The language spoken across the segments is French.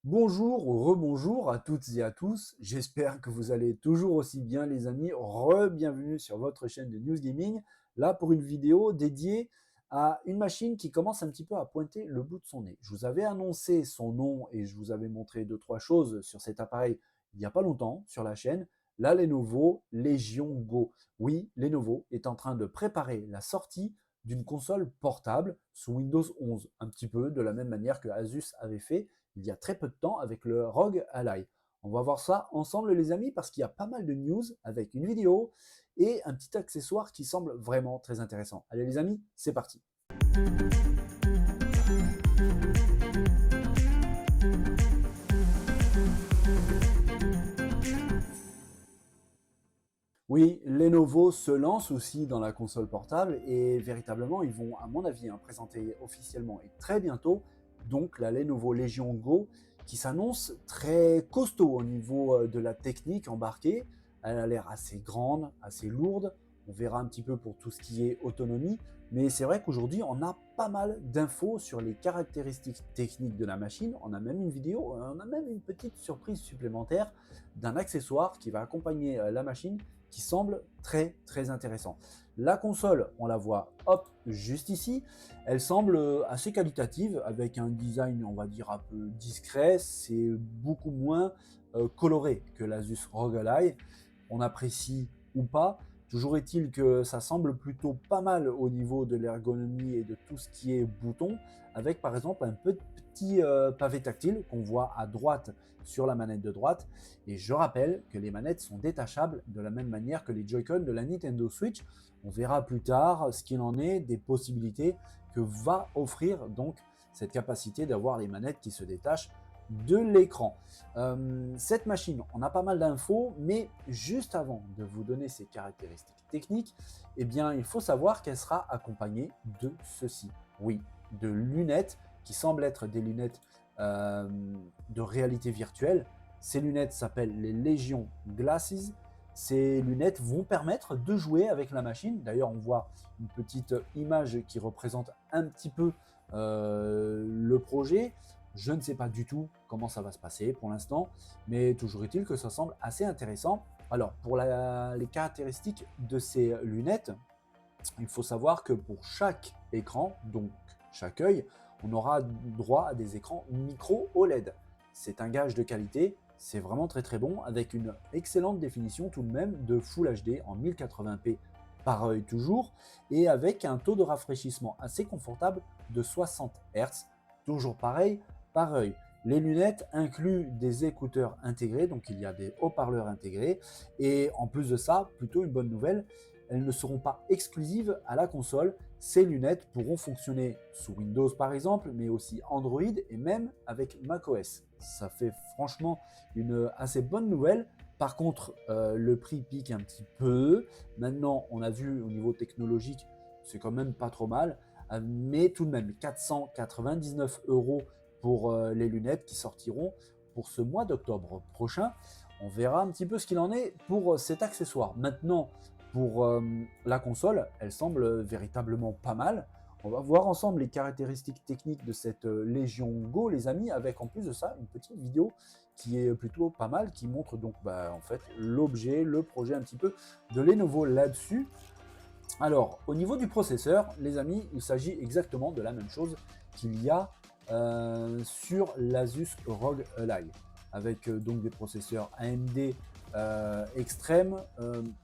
Bonjour ou rebonjour à toutes et à tous. J'espère que vous allez toujours aussi bien les amis. Re-bienvenue sur votre chaîne de News Gaming. Là pour une vidéo dédiée à une machine qui commence un petit peu à pointer le bout de son nez. Je vous avais annoncé son nom et je vous avais montré deux, trois choses sur cet appareil il n'y a pas longtemps sur la chaîne. La Lenovo Legion Go. Oui, Lenovo est en train de préparer la sortie d'une console portable sous Windows 11, un petit peu de la même manière que Asus avait fait il y a très peu de temps avec le ROG Ally. On va voir ça ensemble les amis parce qu'il y a pas mal de news avec une vidéo et un petit accessoire qui semble vraiment très intéressant. Allez les amis, c'est parti. Oui, Lenovo se lance aussi dans la console portable et véritablement, ils vont, à mon avis, présenter officiellement et très bientôt donc la Lenovo Legion Go qui s'annonce très costaud au niveau de la technique embarquée. Elle a l'air assez grande, assez lourde. On verra un petit peu pour tout ce qui est autonomie. Mais c'est vrai qu'aujourd'hui, on a pas mal d'infos sur les caractéristiques techniques de la machine. On a même une vidéo, on a même une petite surprise supplémentaire d'un accessoire qui va accompagner la machine qui semble très très intéressant. La console, on la voit hop juste ici, elle semble assez qualitative avec un design on va dire un peu discret, c'est beaucoup moins coloré que l'Asus ROG Ally, on apprécie ou pas. Toujours est-il que ça semble plutôt pas mal au niveau de l'ergonomie et de tout ce qui est bouton, avec par exemple un petit pavé tactile qu'on voit à droite sur la manette de droite. Et je rappelle que les manettes sont détachables de la même manière que les Joy-Con de la Nintendo Switch. On verra plus tard ce qu'il en est des possibilités que va offrir donc cette capacité d'avoir les manettes qui se détachent de l'écran. Cette machine, on a pas mal d'infos, mais juste avant de vous donner ses caractéristiques techniques, eh bien, il faut savoir qu'elle sera accompagnée de ceci. Oui, de lunettes qui semblent être des lunettes de réalité virtuelle. Ces lunettes s'appellent les Legion Glasses. Ces lunettes vont permettre de jouer avec la machine. D'ailleurs, on voit une petite image qui représente un petit peu le projet. Je ne sais pas du tout comment ça va se passer pour l'instant, mais toujours est-il que ça semble assez intéressant. Alors, pour les caractéristiques de ces lunettes, il faut savoir que pour chaque écran, donc chaque œil, on aura droit à des écrans micro OLED. C'est un gage de qualité, c'est vraiment très très bon, avec une excellente définition tout de même de Full HD en 1080p par œil toujours, et avec un taux de rafraîchissement assez confortable de 60 Hz, toujours pareil par œil. Les lunettes incluent des écouteurs intégrés, donc il y a des haut-parleurs intégrés, et en plus de ça, plutôt une bonne nouvelle, elles ne seront pas exclusives à la console. Ces lunettes pourront fonctionner sous Windows par exemple, mais aussi Android et même avec macOS. Ça fait franchement une assez bonne nouvelle. Par contre, le prix pique un petit peu. Maintenant, on a vu au niveau technologique, c'est quand même pas trop mal. Mais tout de même, 499 € pour les lunettes qui sortiront pour ce mois d'octobre prochain. On verra un petit peu ce qu'il en est pour cet accessoire. Maintenant, pour la console, elle semble véritablement pas mal. On va voir ensemble les caractéristiques techniques de cette Legion Go, les amis, avec en plus de ça une petite vidéo qui est plutôt pas mal, qui montre donc en fait l'objet, le projet un petit peu de Lenovo là-dessus. Alors, au niveau du processeur, les amis, il s'agit exactement de la même chose qu'il y a sur l'Asus ROG Ally, avec donc des processeurs AMD extrêmes.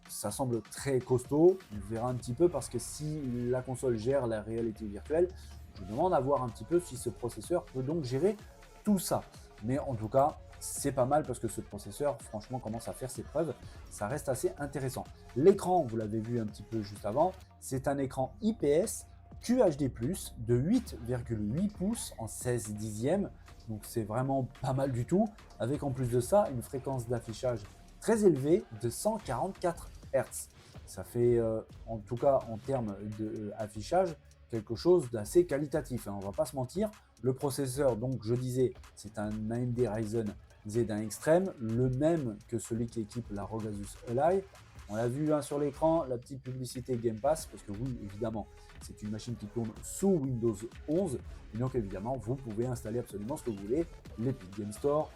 Ça semble très costaud, on verra un petit peu parce que si la console gère la réalité virtuelle, je demande à voir un petit peu si ce processeur peut donc gérer tout ça. Mais en tout cas, c'est pas mal parce que ce processeur, franchement, commence à faire ses preuves. Ça reste assez intéressant. L'écran, vous l'avez vu un petit peu juste avant, c'est un écran IPS QHD+, de 8,8 pouces en 16 dixièmes. Donc c'est vraiment pas mal du tout. Avec en plus de ça, une fréquence d'affichage très élevée de 144 Hz. Ça fait, en tout cas en termes d'affichage, quelque chose d'assez qualitatif, hein, on va pas se mentir. Le processeur, donc je disais, c'est un AMD Ryzen Z1 Extreme, le même que celui qui équipe la ROG Asus Ally. On l'a vu hein, sur l'écran, la petite publicité Game Pass, parce que oui, évidemment, c'est une machine qui tourne sous Windows 11. Et donc évidemment, vous pouvez installer absolument ce que vous voulez, l'Epic Game Store,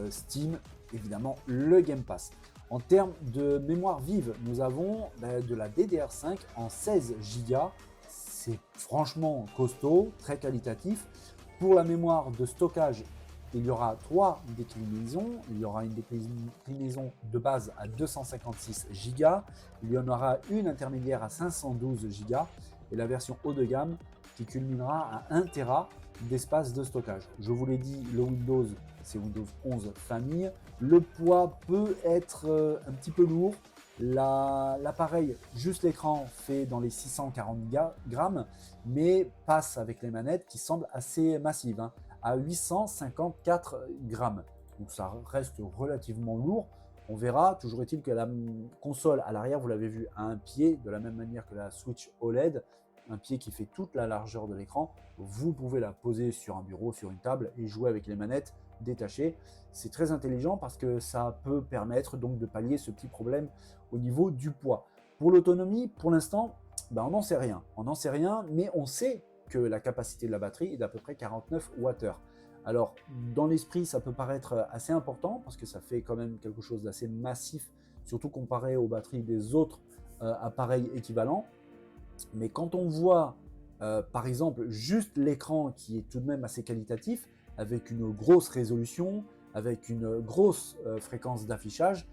Steam, évidemment le Game Pass. En termes de mémoire vive, nous avons de la DDR5 en 16 Go. C'est franchement costaud, très qualitatif. Pour la mémoire de stockage, il y aura 3 déclinaisons. Il y aura une déclinaison de base à 256 Go. Il y en aura une intermédiaire à 512 Go. Et la version haut de gamme qui culminera à 1 Tera d'espace de stockage. Je vous l'ai dit, le Windows, c'est Windows 11 famille. Le poids peut être un petit peu lourd. L'appareil, juste l'écran, fait dans les 640 grammes, mais passe avec les manettes qui semblent assez massives, hein, à 854 grammes. Donc ça reste relativement lourd. On verra, toujours est-il que la console à l'arrière, vous l'avez vu, a un pied, de la même manière que la Switch OLED, un pied qui fait toute la largeur de l'écran. Vous pouvez la poser sur un bureau, sur une table et jouer avec les manettes détachées. C'est très intelligent parce que ça peut permettre donc de pallier ce petit problème au niveau du poids. Pour l'autonomie, pour l'instant, on n'en sait rien. On n'en sait rien, mais on sait que la capacité de la batterie est d'à peu près 49 Wh. Alors, dans l'esprit, ça peut paraître assez important parce que ça fait quand même quelque chose d'assez massif, surtout comparé aux batteries des autres appareils équivalents. Mais quand on voit, par exemple, juste l'écran qui est tout de même assez qualitatif, avec une grosse résolution, avec une grosse fréquence d'affichage,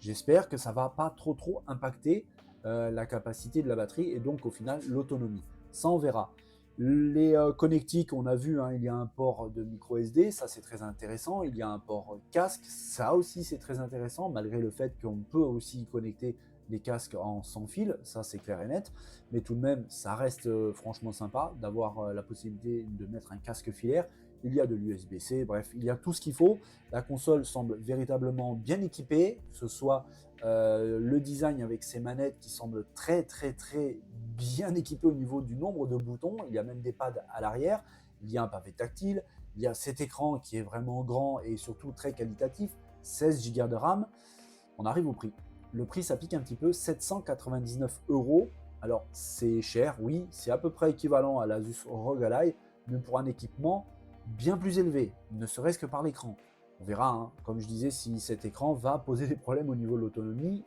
j'espère que ça ne va pas trop impacter la capacité de la batterie et donc au final l'autonomie. Ça, on verra. Les connectiques, on a vu, hein, il y a un port de micro SD, ça c'est très intéressant. Il y a un port casque, ça aussi c'est très intéressant, malgré le fait qu'on peut aussi connecter les casques en sans fil, ça c'est clair et net. Mais tout de même, ça reste franchement sympa d'avoir la possibilité de mettre un casque filaire. Il y a de l'USB-C, bref, il y a tout ce qu'il faut. La console semble véritablement bien équipée, que ce soit le design avec ses manettes qui semblent très bien équipées au niveau du nombre de boutons. Il y a même des pads à l'arrière, il y a un pavé tactile, il y a cet écran qui est vraiment grand et surtout très qualitatif, 16 Go de RAM. On arrive au prix. Le prix, ça pique un petit peu, 799 €. Alors, c'est cher, oui, c'est à peu près équivalent à l'Asus ROG Ally, mais pour un équipement bien plus élevé, ne serait-ce que par l'écran. On verra, hein, comme je disais, si cet écran va poser des problèmes au niveau de l'autonomie.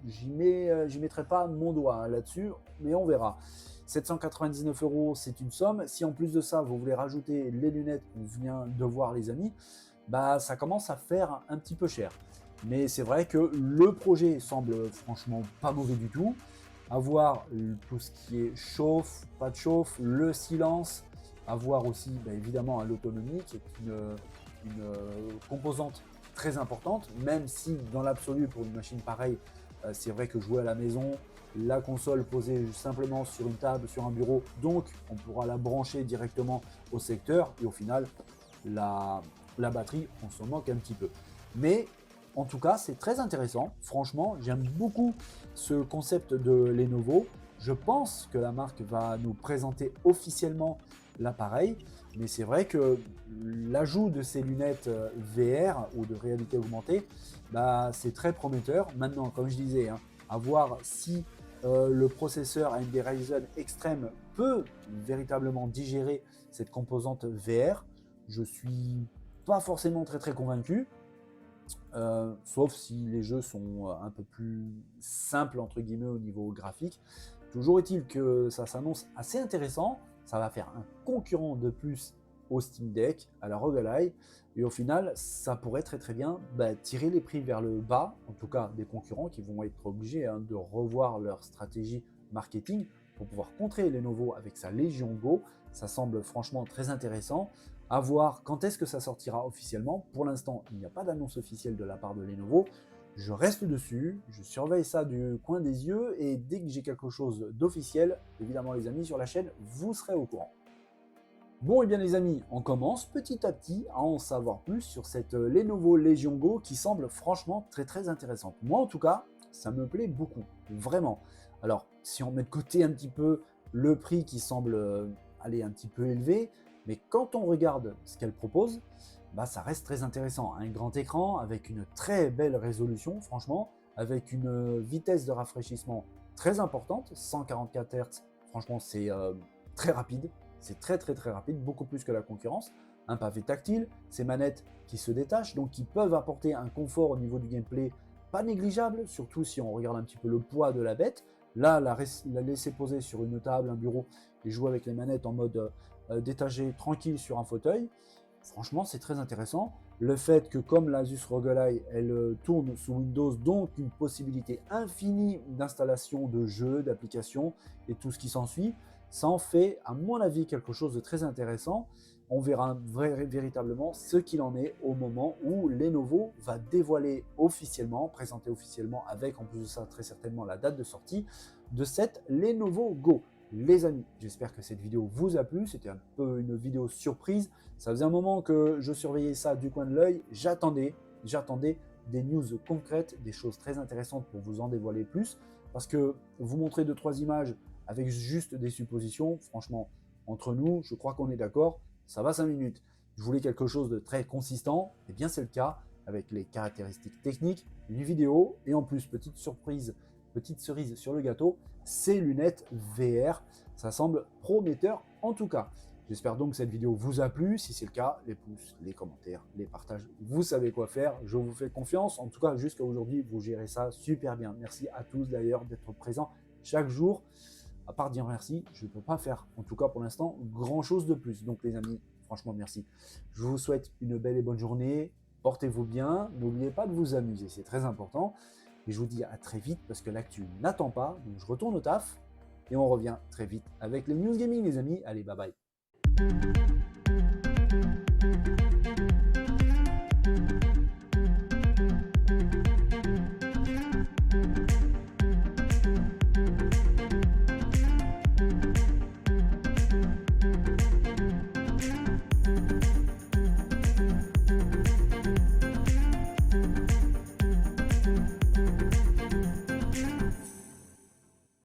J'y mettrai pas mon doigt hein, là-dessus, mais on verra. 799 €, c'est une somme. Si en plus de ça, vous voulez rajouter les lunettes qu'on vient de voir, les amis, ça commence à faire un petit peu cher. Mais c'est vrai que le projet semble franchement pas mauvais du tout. À voir tout ce qui est chauffe, pas de chauffe, le silence, à voir aussi évidemment l'autonomie qui est une composante très importante, même si dans l'absolu pour une machine pareille, c'est vrai que jouer à la maison, la console posée simplement sur une table, sur un bureau, donc on pourra la brancher directement au secteur et au final la batterie on s'en manque un petit peu. Mais en tout cas, c'est très intéressant. Franchement, j'aime beaucoup ce concept de Lenovo. Je pense que la marque va nous présenter officiellement l'appareil, mais c'est vrai que l'ajout de ces lunettes VR ou de réalité augmentée, c'est très prometteur. Maintenant, comme je disais, hein, à voir si le processeur AMD Ryzen Extreme peut véritablement digérer cette composante VR. Je suis pas forcément très convaincu. Sauf si les jeux sont un peu plus simples entre guillemets au niveau graphique. Toujours est-il que ça s'annonce assez intéressant, ça va faire un concurrent de plus au Steam Deck, à la ROG Ally, et au final ça pourrait très bien tirer les prix vers le bas, en tout cas des concurrents qui vont être obligés hein, de revoir leur stratégie marketing pour pouvoir contrer Lenovo avec sa Legion Go. Ça semble franchement très intéressant. À voir quand est-ce que ça sortira officiellement. Pour l'instant, il n'y a pas d'annonce officielle de la part de Lenovo. Je reste dessus, je surveille ça du coin des yeux et dès que j'ai quelque chose d'officiel, évidemment les amis sur la chaîne, vous serez au courant. Bon et bien les amis, on commence petit à petit à en savoir plus sur cette Lenovo Legion Go qui semble franchement très intéressante. Moi en tout cas, ça me plaît beaucoup, vraiment. Alors si on met de côté un petit peu le prix qui semble aller un petit peu élevé, mais quand on regarde ce qu'elle propose, ça reste très intéressant. Un grand écran avec une très belle résolution, franchement, avec une vitesse de rafraîchissement très importante, 144 Hz. Franchement, c'est très rapide, c'est très rapide, beaucoup plus que la concurrence. Un pavé tactile, ces manettes qui se détachent, donc qui peuvent apporter un confort au niveau du gameplay pas négligeable, surtout si on regarde un petit peu le poids de la bête. Là, la laisser poser sur une table, un bureau, et jouer avec les manettes en mode détaché, tranquille sur un fauteuil, franchement, c'est très intéressant. Le fait que comme l'Asus ROG Ally, elle tourne sous Windows, donc une possibilité infinie d'installation de jeux, d'applications et tout ce qui s'ensuit, ça en fait, à mon avis, quelque chose de très intéressant. On verra véritablement ce qu'il en est au moment où Lenovo va dévoiler officiellement, présenter officiellement, avec en plus de ça très certainement la date de sortie de cette Lenovo Go. Les amis, j'espère que cette vidéo vous a plu, c'était un peu une vidéo surprise. Ça faisait un moment que je surveillais ça du coin de l'œil, j'attendais des news concrètes, des choses très intéressantes pour vous en dévoiler plus, parce que vous montrer 2-3 images avec juste des suppositions, franchement, entre nous, je crois qu'on est d'accord, ça va 5 minutes. Je voulais quelque chose de très consistant, et bien c'est le cas, avec les caractéristiques techniques, une vidéo, et en plus, petite surprise, petite cerise sur le gâteau, ces lunettes VR. Ça semble prometteur en tout cas. J'espère donc que cette vidéo vous a plu. Si c'est le cas, les pouces, les commentaires, les partages, vous savez quoi faire. Je vous fais confiance. En tout cas, jusqu'à aujourd'hui, vous gérez ça super bien. Merci à tous d'ailleurs d'être présents chaque jour. À part dire merci, je ne peux pas faire, en tout cas pour l'instant, grand chose de plus. Donc les amis, franchement, merci. Je vous souhaite une belle et bonne journée. Portez-vous bien. N'oubliez pas de vous amuser, c'est très important. Et je vous dis à très vite parce que l'actu n'attend pas. Donc je retourne au taf et on revient très vite avec les news gaming, les amis. Allez, bye bye.